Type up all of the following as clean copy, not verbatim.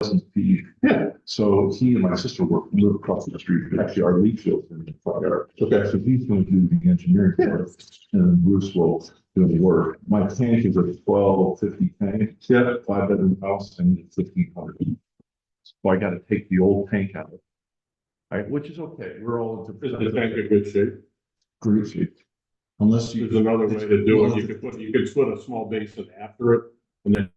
Parsons PE. Yeah. So he and my sister live across the street. Actually, our leach field's in the front yard. Okay. So he's going to do the engineering part, and Bruce will do the work. My tank is a 1250 tank. Yeah. 5-bedroom house, and it's 1,500. So I got to take the old tank out. Right, which is okay. We're all Is the tank in good shape? great shape. Unless you. There's another way to do it. You could put a small basin after it and then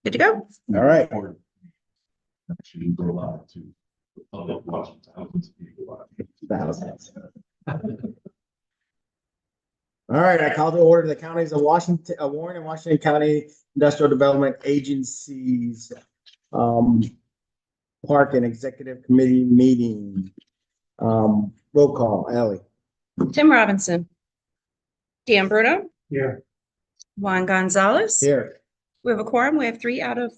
Good to go. All right. Actually, we're allowed to. Public watch thousands of people watch. Thousands. All right, I call to order the counties of Washington, Warren and Washington County Industrial Development Agencies. Park and Executive Committee meeting. Roll call, Ally. Tim Robinson. Dan Bruno. Here. Juan Gonzalez. Here. We have a quorum. We have 3 out of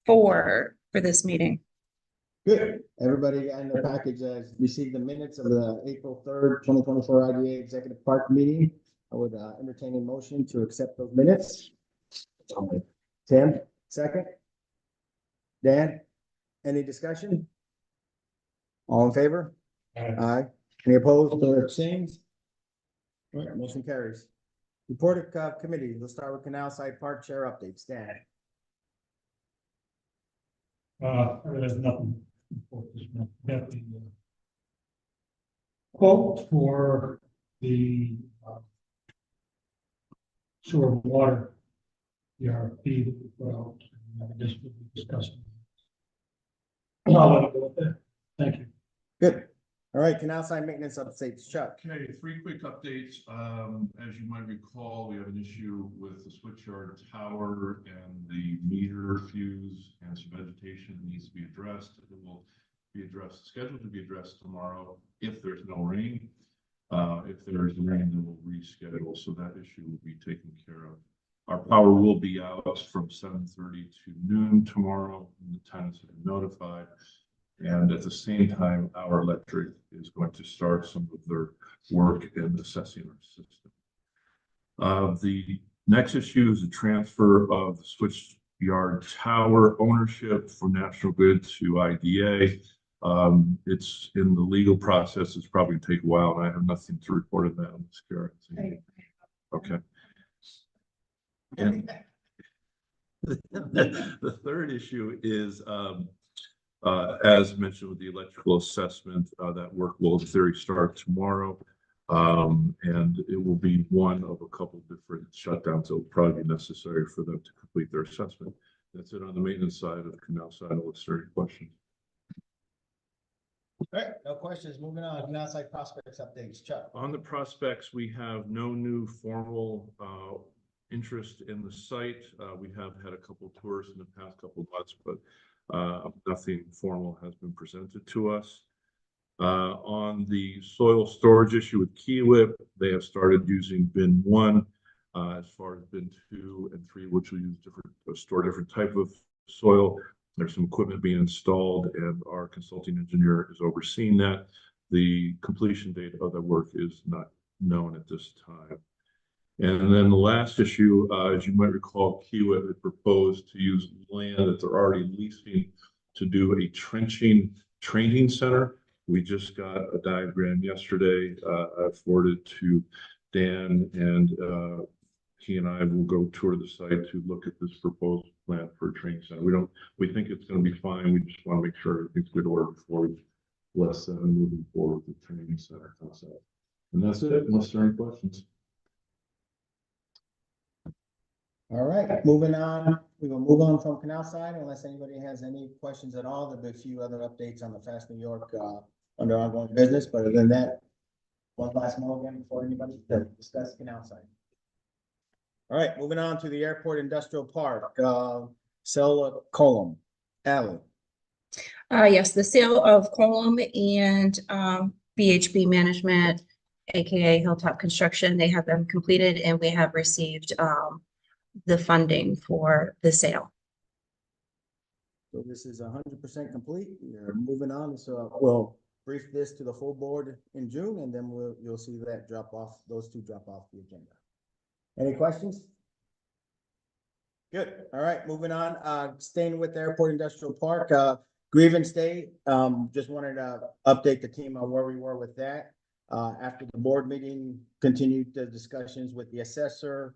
4 for this meeting. Good. Everybody in the package has received the minutes of the April 3rd, 2024 IDA Executive Park meeting. I would entertain a motion to accept those minutes. Tim, second. Dan, any discussion? All in favor? Aye. Any opposed or abstains? All right, motion carries. Report of committee. Let's start with Canal Side Park Chair updates. Dan. There's nothing. Got the quote for the sewer and water, the RFP that we put out, and I guess we'll be discussing. I'll let it go with that. Thank you. Good. All right, Canal Side Maintenance updates. Chuck. Okay, 3 quick updates. As you might recall, we have an issue with the switchyard tower and the meter fuse and some vegetation that needs to be addressed. It will be addressed, scheduled to be addressed tomorrow if there's no rain. If there is rain, then we'll reschedule, so that issue will be taken care of. Our power will be out from 7:30 to noon tomorrow, and the tenants have been notified. And at the same time, our electric is going to start some of their work in assessing our system. The next issue is the transfer of the switchyard tower ownership from National Grid to IDA. It's in the legal process. It's probably gonna take a while, and I have nothing to report on that on this, Karen. Okay. And the third issue is, as mentioned with the electrical assessment, that work will in theory start tomorrow. And it will be one of a couple different shutdowns that will probably be necessary for them to complete their assessment. That's it on the maintenance side of the canal side. Unless there are any questions. All right, no questions. Moving on. Canal Side Prospects updates. Chuck. On the prospects, we have no new formal interest in the site. We have had a couple of tours in the past couple of months, but nothing formal has been presented to us. On the soil storage issue with Kiewit, they have started using bin 1 as far as bin 2 and 3, which will use store different type of soil. There's some equipment being installed, and our consulting engineer is overseeing that. The completion date of the work is not known at this time. And then the last issue, as you might recall, Kiewit had proposed to use land that they're already leasing to do a trenching training center. We just got a diagram yesterday. I forwarded to Dan, and he and I will go tour the site to look at this proposed plan for a training center. We think it's going to be fine. We just want to make sure everything's good order before we bless them and moving forward with the training center concept. And that's it, unless there are any questions. All right, moving on. We will move on from Canal Side unless anybody has any questions at all. There'll be a few other updates on the Fast New York under ongoing business, but other than that, one last again before anybody to discuss Canal Side. All right, moving on to the Airport Industrial Park, sale of Colum. Ally. Yes, the sale of Colum and BHB Management, aka Hilltop Construction, they have been completed, and we have received the funding for the sale. So this is 100% complete. We're moving on. So we'll brief this to the full board in June, and then you'll see that drop off, those two drop off the agenda. Any questions? Good. All right, moving on. Staying with the Airport Industrial Park, grievance day. Just wanted to update the team on where we were with that. After the board meeting, continued the discussions with the assessor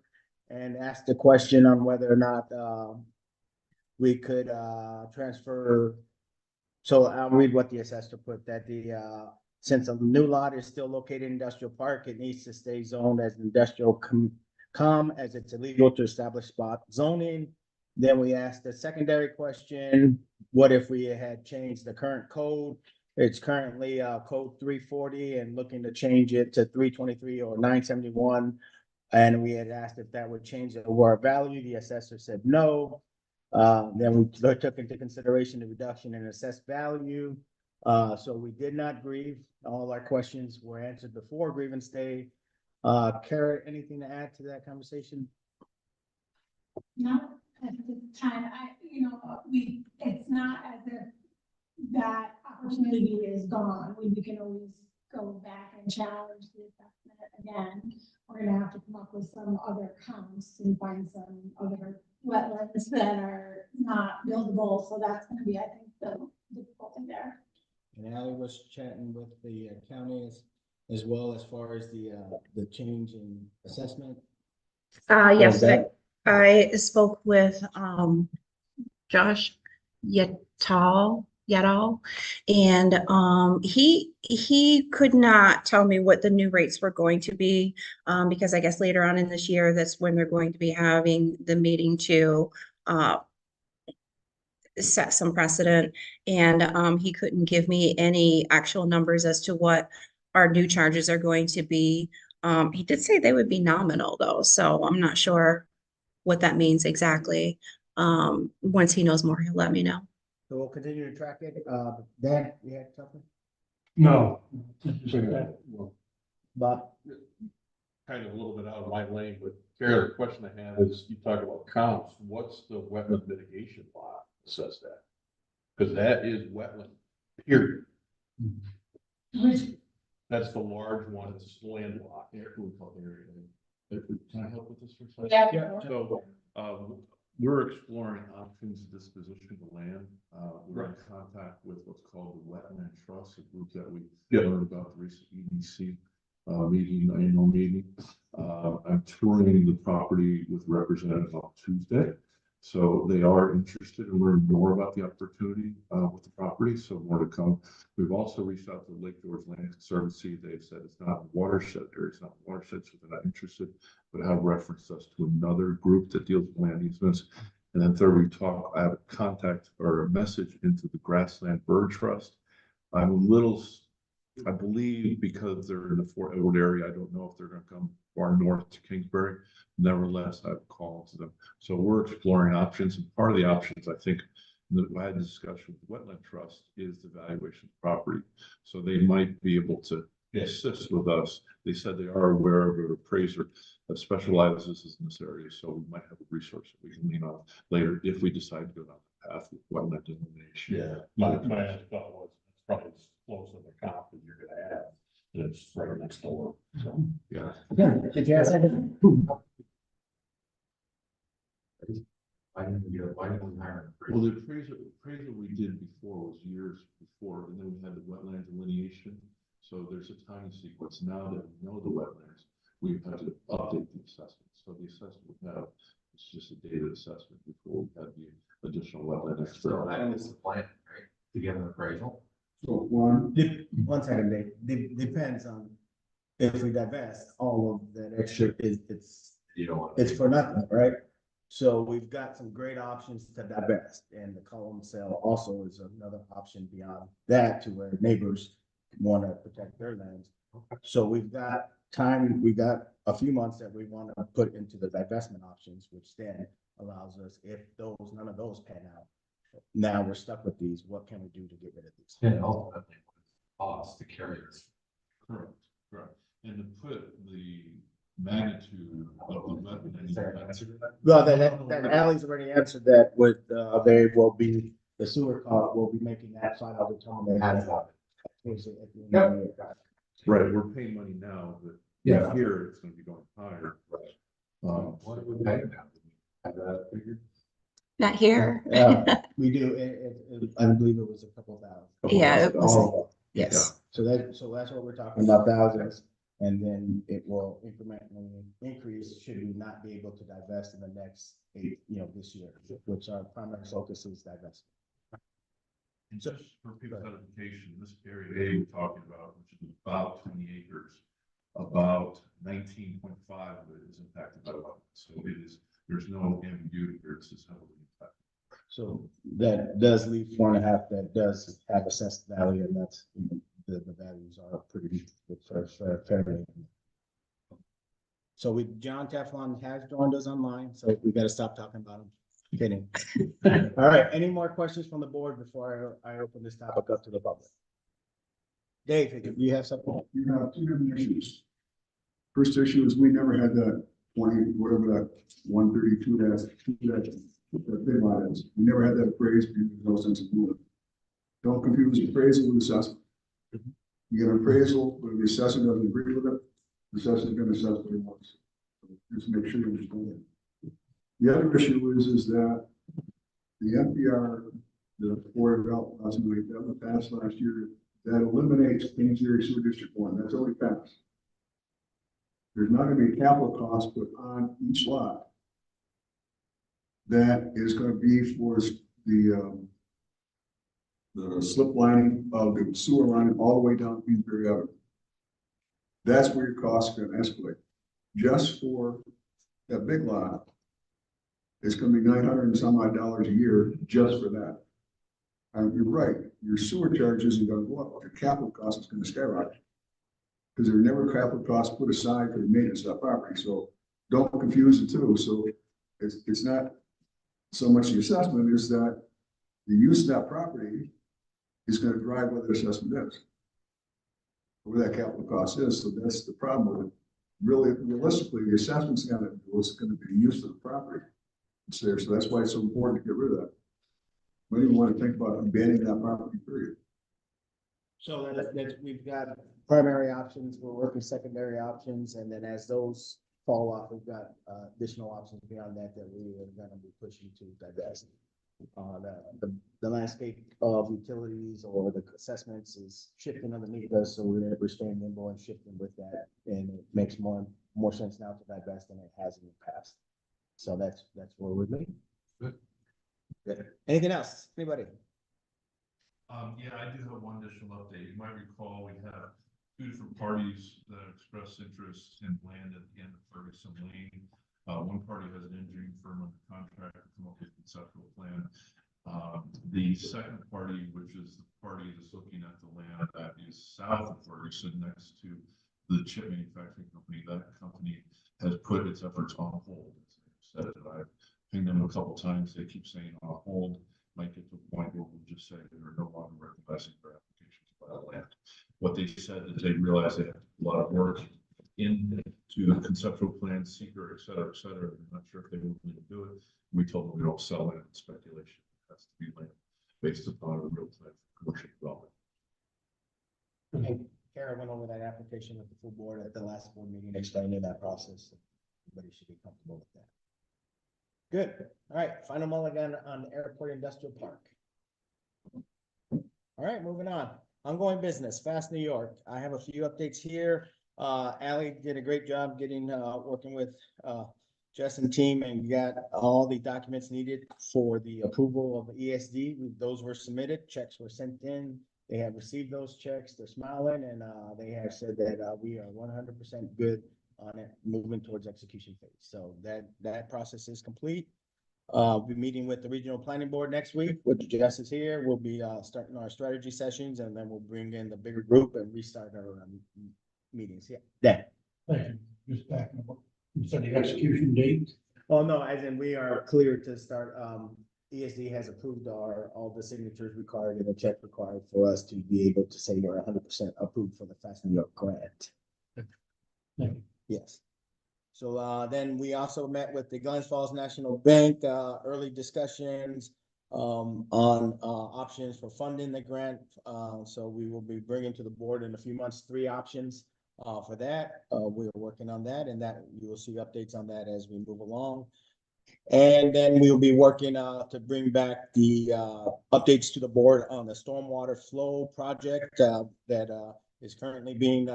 and asked the question on whether or not we could transfer. So I'll read what the assessor put, that since a new lot is still located in industrial park, it needs to stay zoned as industrial as it's illegal to establish spot zoning. Then we asked the secondary question, what if we had changed the current code? It's currently code 340 and looking to change it to 323 or 971. And we had asked if that would change the overall value. The assessor said no. Then we took into consideration the reduction in assessed value. So we did not grieve. All our questions were answered before grievance day. Kara, anything to add to that conversation? Not at this time, it's not as if that opportunity is gone. We can always go back and challenge the assessment again. We're gonna have to come up with some other counts and find some other wetlands that are not buildable, so that's gonna be, I think, the difficulty there. And Ally was chatting with the county as well as far as the change in assessment. Yes, that- I spoke with, Josh Yetall, and, he could not tell me what the new rates were going to be, because I guess later on in this year, that's when they're going to be having the meeting to, set some precedent, and, he couldn't give me any actual numbers as to what our new charges are going to be. He did say they would be nominal though, so I'm not sure what that means exactly. Once he knows more, he'll let me know. So we'll continue to track it. Dan, you had something? No. Bob? Kind of a little bit out of my lane, but Kara, the question I have is, you talk about counts, what's the wetland mitigation law that says that? Because that is wetland, period. Which, That's the large one, it's landlocked. Can I help with this for a second? yeah. So, we're exploring options of disposition of the land. We're in contact with what's called the Wetland Trust, a group that we learned about the recent EDC annual meeting. I'm touring the property with representatives on Tuesday. So they are interested in learning more about the opportunity with the property, so more to come. We've also reached out to Lake George Land Conservancy. They've said it's not a watershed area, it's not a watershed, so they're not interested, but have referenced us to another group that deals with land easements. And then third, I have a contact or a message into the Grassland Bird Trust. I believe because they're in the Fort Edward area, I don't know if they're gonna come far north to Kingsbury. Nevertheless, I've called to them. So we're exploring options, and part of the options, I think, that I had a discussion with the Wetland Trust is the valuation of property. So they might be able to assist with us. They said they are aware of an appraiser that specializes in this area, so we might have a resource that we can lean on later if we decide to go down the path of wetland delineation. Yeah, my thought was, it's probably as close to the comp that you're gonna have, and it's right next door, so. Yeah. Did you ask anything? Well, the appraisal we did before was years before, and then we had the wetland delineation. So there's a time sequence. Now that we know the wetlands, we've had to update the assessment. So the assessment we have, it's just a dated assessment before we had the additional wetland expert. That is the plan, right? To get an appraisal. So one second, Dave. Depends on if we divest all of that extra, You don't want. it's for nothing, right? So we've got some great options to divest, and the column sale also is another option beyond that to where neighbors want to protect their lands. So we've got time, we've got a few months that we want to put into the divestment options, which then allows us, if none of those pan out, now we're stuck with these, what can we do to get rid of these? And ultimately, cost to carry this. Correct, correct. And to put the magnitude of the wetland. Well, that Ally's already answered that with, they will be, the sewer cost will be making that final determination. Right, we're paying money now, but Yeah. here it's gonna be going higher. What do we pay now? Have that figured? Not here. We do, I believe it was a couple thousand. Yeah, it was, Oh, yes. So that's what we're talking about, thousands, and then it will incrementally increase should we not be able to divest in the next this year, which our primary focus is divestment. And just for people's edification, this area A we're talking about, which is about 20 acres, about 19.5 of it is impacted by wetlands. So there's no ambiguity here. This is heavily So that does leave 4.5, that does have assessed value, and that's, you know, the values are pretty fairly. So John Teflon has joined us online, so we gotta stop talking about him. Kidding. All right, any more questions from the board before I open this topic up to the public? Dave, do you have something? You have two different issues. First issue is we never had that 20, whatever that 132 that big lot is. We never had that appraised because there's no sense of doing it. Don't confuse appraisal with assessment. You get an appraisal, but if the assessor doesn't agree with it, the assessor is going to assess what he wants. So just make sure you understand it. The other issue is that the NPR, the Board of Health, that was passed last year, that eliminates Kings Erie Sewer District 1. That's already passed. There's not going to be a capital cost put on each lot. That is going to be for the slip lining of the sewer line all the way down Queensbury Avenue. That's where your costs are going to escalate. Just for that big lot, it's going to be $900 and some odd a year just for that. And you're right, your sewer charge isn't going to go up, but your capital cost is going to skyrocket. Because there are never capital costs put aside for the maintenance of that property, so don't confuse the two. So it's not so much the assessment, is that the use of that property is going to drive what the assessment is. Where that capital cost is, so that's the problem with it. Really, realistically, the assessment's going to be the use of the property. It's there, so that's why it's so important to get rid of that. We don't even want to think about abandoning that property, period. So we've got primary options, we're working secondary options, and then as those fall off, we've got additional options beyond that that we are gonna be pushing to divest. The landscape of utilities or the assessments is shifting underneath us, so we're staying nimble and shifting with that, and it makes more sense now to divest than it has in the past. So that's where we're moving. Good. Anything else? Anybody? Yeah, I do have one additional update. You might recall we have two different parties that expressed interest in land at the end of Ferguson Lane. One party has an engineering firm under contract to come up with a conceptual plan. The second party, which is the party that's looking at the land that is south of Ferguson next to the chip manufacturing company, that company has put its efforts on hold. Said that I've pinged them a couple times. They keep saying on hold. Might get to a point where we'll just say they're no longer recognizing their applications for that land. What they said is they realize they have a lot of work into the conceptual plan, seeker, et cetera, et cetera. They're not sure if they were willing to do it. We told them we don't sell land in speculation. It has to be land based upon a real plan for commercial development. Kara went over that application with the full board at the last board meeting, explaining that process. Everybody should be comfortable with that. Good. All right, final mulligan on Airport Industrial Park. All right, moving on. Ongoing business, Fast New York. I have a few updates here. Ally did a great job getting, working with Jess and team, and got all the documents needed for the approval of the ESD. Those were submitted, checks were sent in. They have received those checks. They're smiling, and they have said that we are 100% good on it, moving towards execution phase. So that process is complete. We'll be meeting with the regional planning board next week, which Jess is here. We'll be starting our strategy sessions, and then we'll bring in the bigger group and restart our meetings. Yeah. Thank you. Just backing up. You said the execution date? Oh, no, as in we are clear to start. ESD has approved all the signatures required and the check required for us to be able to say we're 100% approved for the Fast New York grant. Thank you. Yes. So then we also met with the Glens Falls National Bank, early discussions on options for funding the grant. So we will be bringing to the board in a few months 3 options for that. We are working on that, and that you will see updates on that as we move along. And then we'll be working to bring back the updates to the board on the stormwater flow project that is currently being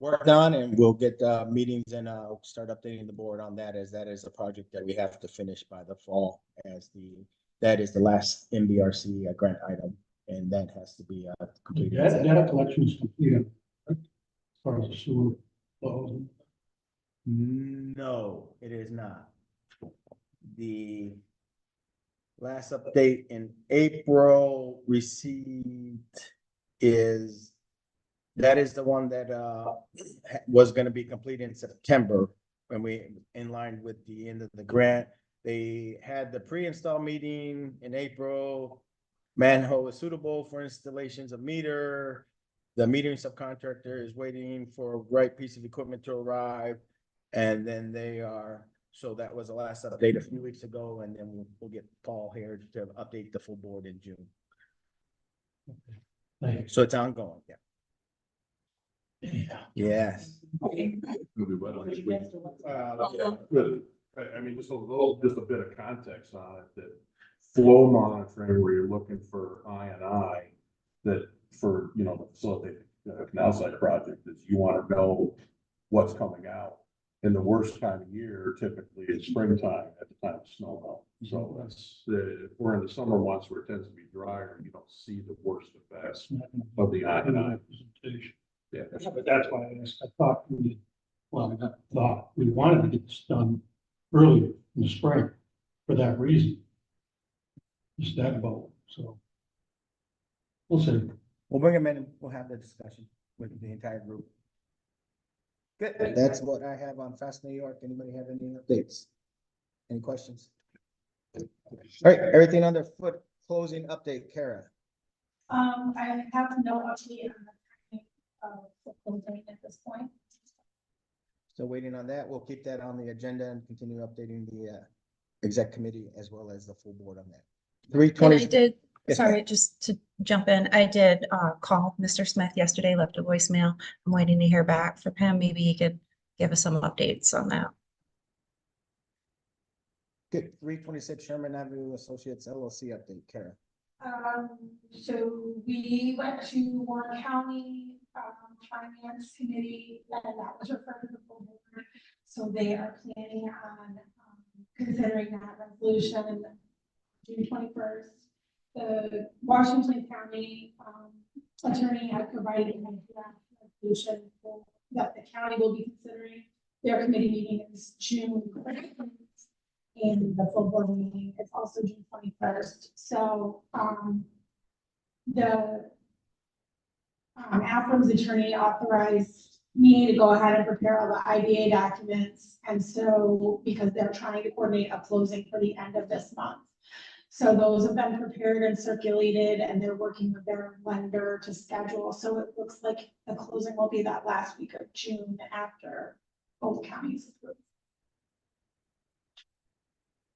worked on, and we'll get meetings and start updating the board on that, as that is a project that we have to finish by the fall, as that is the last MBRC grant item, and that has to be completed. That data collection is completed, right? As far as the sewer flows. No, it is not. Last update in April received is, that is the one that was gonna be complete in September when we, in line with the end of the grant. They had the pre-install meeting in April. Manhole is suitable for installations of meter. The metering subcontractor is waiting for a right piece of equipment to arrive. And then they are, so that was the last update a few weeks ago, and then we'll get Paul here to update the full board in June. Thank you. So it's ongoing, yeah. Yeah. Yes. Maybe why don't we- yeah, good. I mean, just a little, just a bit of context on it, that flow monitoring where you're looking for I&I, that for, you know, to facilitate a canal site project, is you want to know what's coming out. And the worst time of year typically is springtime at the time of snow melt. So that's, if we're in the summer months where it tends to be drier, you don't see the worst effects of the I&I. Presentation. Yeah. Yeah, but that's why I asked, I thought we, well, I thought we wanted to get this done earlier in the spring for that reason. Just that boat, so. We'll see. We'll bring him in and we'll have the discussion with the entire group. Good. That's what I have on Fast New York. Anybody have any updates? Any questions? All right, everything under foot closing update, Kara. I have no update on the timing of the closing at this point. Still waiting on that. We'll keep that on the agenda and continue updating the exec committee as well as the full board on that. And I 320. did, Yes, sorry, just to jump in, I did call Mr. Smith yesterday, left a voicemail. I'm waiting to hear back from him. Maybe he could give us some updates on that. Good. 326 Sherman Avenue Associates LLC update, Kara. So we went to Warren County, Finance Committee, and that was referred to the full board. So they are planning on, considering that resolution June 21st. The Washington County, attorney had provided a draft resolution that the county will be considering. Their committee meeting is June 20th. And the full board meeting is also June 21st. So, the Afram's attorney authorized me to go ahead and prepare all the IBA documents. And so, because they're trying to coordinate a closing for the end of this month. So those have been prepared and circulated, and they're working with their lender to schedule. So it looks like the closing will be that last week of June after both counties.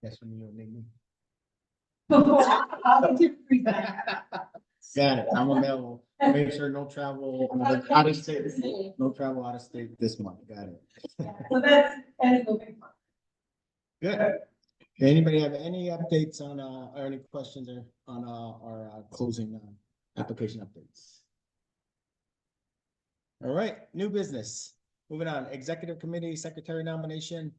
That's when you need me. I'll get you that. Got it. I'm available. Make sure no travel out of state. No travel out of state this month. Got it. Yeah, so that's moving forward. Good. Anybody have any updates on, or any questions on, our closing, application updates? All right, new business. Moving on, executive committee secretary nomination.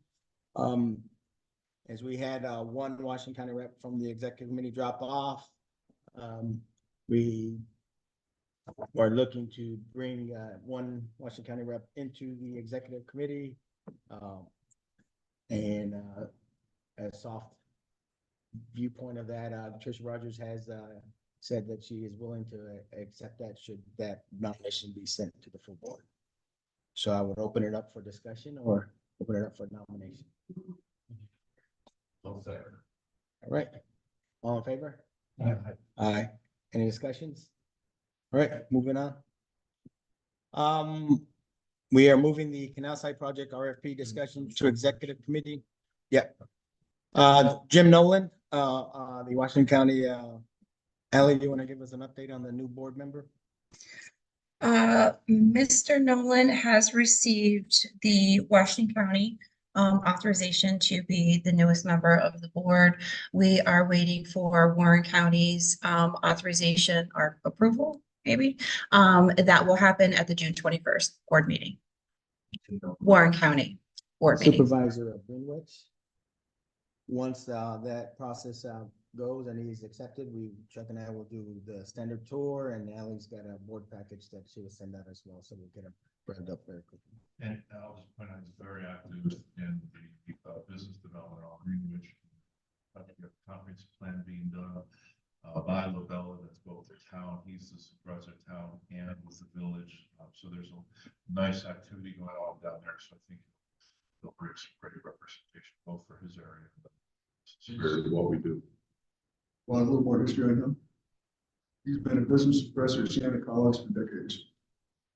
As we had, one Washington County rep from the executive committee drop off. We are looking to bring, one Washington County rep into the executive committee. And, a soft viewpoint of that, Tricia Rogers has said that she is willing to accept that should that nomination be sent to the full board. So I would open it up for discussion or open it up for nomination. I'll say. All right, all in favor? Aye. Aye. Any discussions? All right, moving on. We are moving the canal site project RFP discussion to executive committee. Yep. Jim Nolan, the Washington County, Ally, do you want to give us an update on the new board member? Mr. Nolan has received the Washington County authorization to be the newest member of the board. We are waiting for Warren County's authorization or approval, maybe. That will happen at the June 21st board meeting. Warren County board meeting. Supervisor of Greenwich. Once that process goes and he's accepted, Chuck and I will do the standard tour, and Ally's got a board package that she will send out as well, so we'll get him ramped up very quickly. And I'll just point out, he's very active in the business development on Greenwich. comprehensive plan being done by Lobella, that's both the town, he's the supervisor of town and with the village. So there's a nice activity going on down there, so I think they'll bring some great representation both for his area and spirit of what we do. Well, a little more history on him. He's been a business professor at Santa College for decades.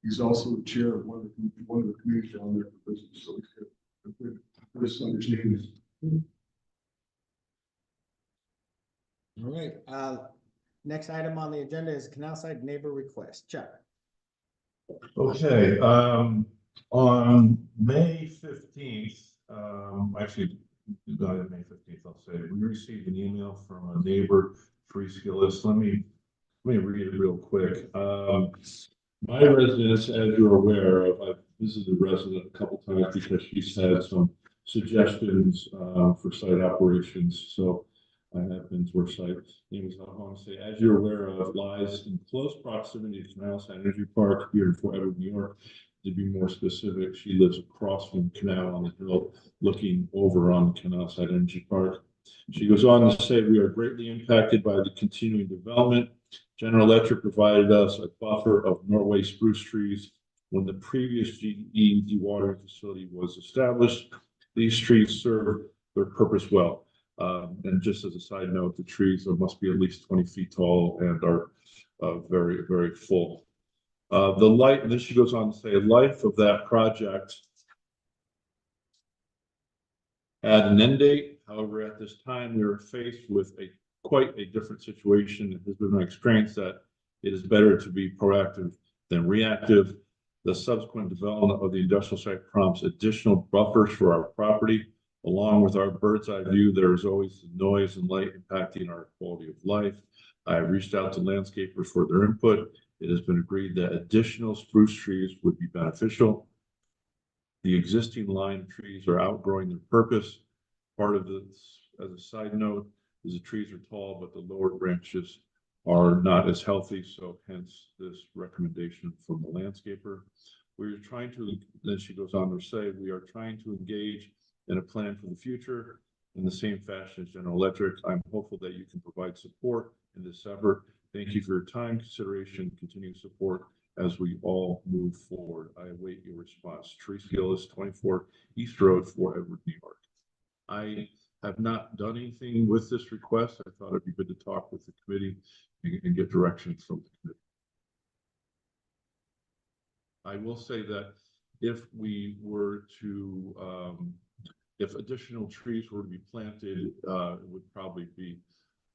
He's also the chair of one of the committees down there for business, so he's got a good understanding. All right, next item on the agenda is canal side neighbor request. Chuck. Okay, on May 15th, actually, not May 15th, I'll say, we received an email from a neighbor, Free Skillets. Let me read it real quick. My residence, as you're aware of, I've visited the resident a couple times because she's had some suggestions for site operations. So I have been to her site. Name is, I want to say, as you're aware of, lies in close proximity to Canal Side Energy Park here in Fort Edward, New York. To be more specific, she lives across from the canal on the hill, looking over on the Canal Side Energy Park. She goes on to say, we are greatly impacted by the continuing development. General Electric provided us a buffer of Norway spruce trees when the previous GE dewatering facility was established. These trees serve their purpose well. And just as a side note, the trees must be at least 20 feet tall and are very, very full. Then she goes on to say, life of that project had an end date. However, at this time, we were faced with quite a different situation. It has been my experience that it is better to be proactive than reactive. The subsequent development of the industrial site prompts additional buffers for our property. Along with our bird's eye view, there is always the noise and light impacting our quality of life. I have reached out to landscapers for their input. It has been agreed that additional spruce trees would be beneficial. The existing line of trees are outgrowing their purpose. Part of this, as a side note, is the trees are tall, but the lower branches are not as healthy. So hence this recommendation from the landscaper. We're trying to, then she goes on to say, we are trying to engage in a plan for the future in the same fashion as General Electric. I'm hopeful that you can provide support in this effort. Thank you for your time, consideration, continued support as we all move forward. I await your response. Tree Skillets, 24 East Road, Fort Edward, New York. I have not done anything with this request. I thought it'd be good to talk with the committee and get direction from the committee. I will say that if we were to, if additional trees were to be planted, it would probably be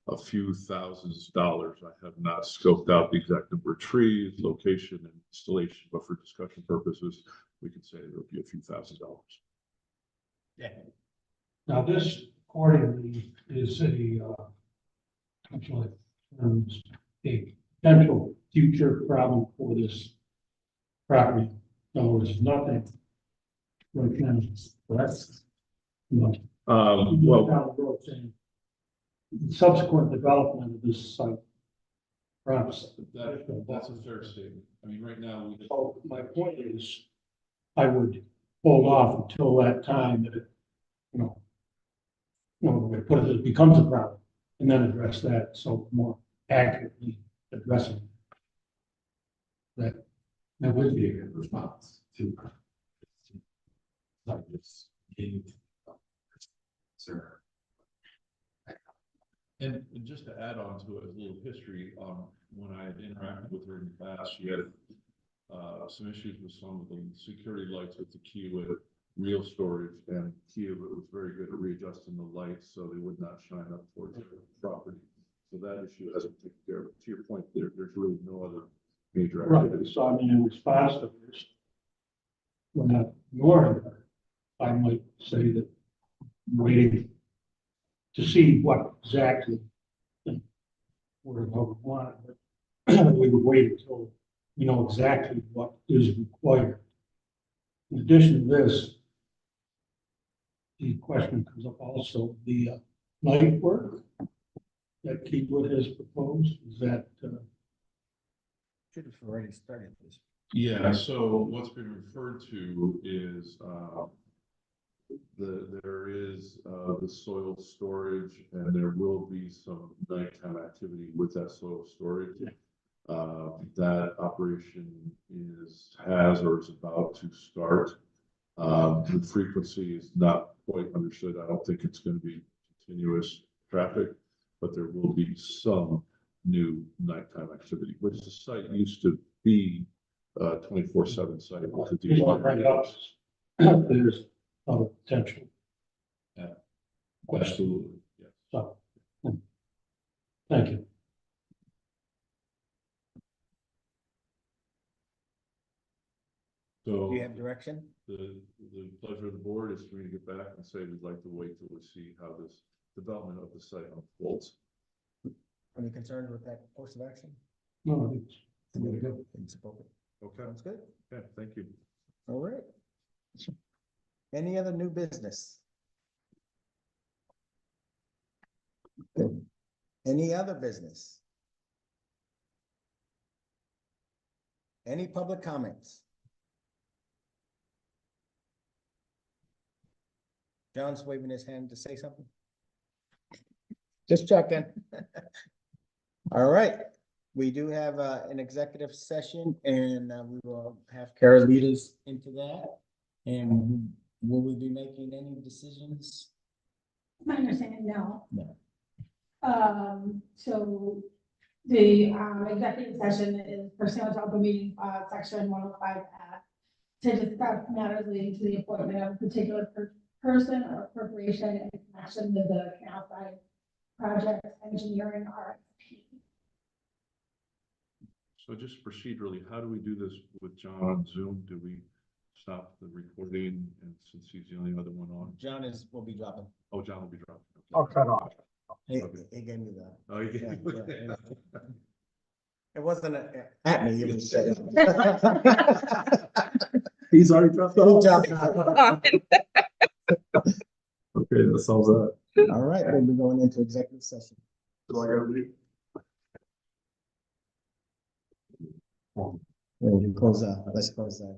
a few thousands of dollars. I have not scoped out the exact number of trees, location, and installation, but for discussion purposes, we could say it would be a few $1,000s. Yeah. Now, this accordingly is actually, a potential future problem for this property. In other words, nothing right now, correct? No. Well, Down the road saying, subsequent development of this site. Perhaps. that's a fair statement. I mean, right now, we So my point is, I would hold off until that time that it, put it becomes a problem, and then address that, so more accurately addressing that. That would be a good response to. Like this. Sir. And just to add on to it, a little history, when I had interacted with her in the past, she had some issues with some of the security lights with the Kiewit real storage, and Kiewit was very good at readjusting the lights so they would not shine up towards the property. So that issue hasn't taken care of. To your point, there's really no other major Right, activities. so I mean, in response to this, we're not ignoring her. I might say that I'm waiting to see what exactly we're going to want, but we would wait until we know exactly what is required. In addition to this, the question comes up also, the light work that Keywood has proposed, is that Should have already started this. Yeah, so what's been referred to is there is, the soil storage, and there will be some nighttime activity with that soil storage. That operation has or is about to start. The frequency is not quite understood. I don't think it's gonna be continuous traffic, but there will be some new nighttime activity, which the site used to be 24/7 site. with the These are right houses. There's other potential. Yeah. Question, Absolutely, yes. so. Thank you. So Do you have direction? the pleasure of the board is for me to get back and say we'd like to wait till we see how this development of the site unfolds. Any concerns with that course of action? No, I think it's Really good. It's appropriate. Okay, Sounds good. okay, thank you. All right. Any other new business? Good. Any other business? Any public comments? John's waving his hand to say something. Just checking. All right, we do have an executive session and we will have Kara lead us into that. And will we be making any decisions? My understanding, no. No. So the executive session is pursuant to open meeting section 105 F to discuss matters leading to the appointment of a particular person or corporation in connection with the canal side project engineering RFP. So just procedurally, how do we do this with John on Zoom? Do we stop the recording and since he's the only other one on? John will be dropping. Oh, John will be dropping. I'll cut off. He Okay. gave me the, Oh, you yeah, get yeah. It wasn't at me. It was. He's already dropped off. Okay, that solves that. All right, we'll be going into executive session. Do I gotta leave? We'll close, let's close that.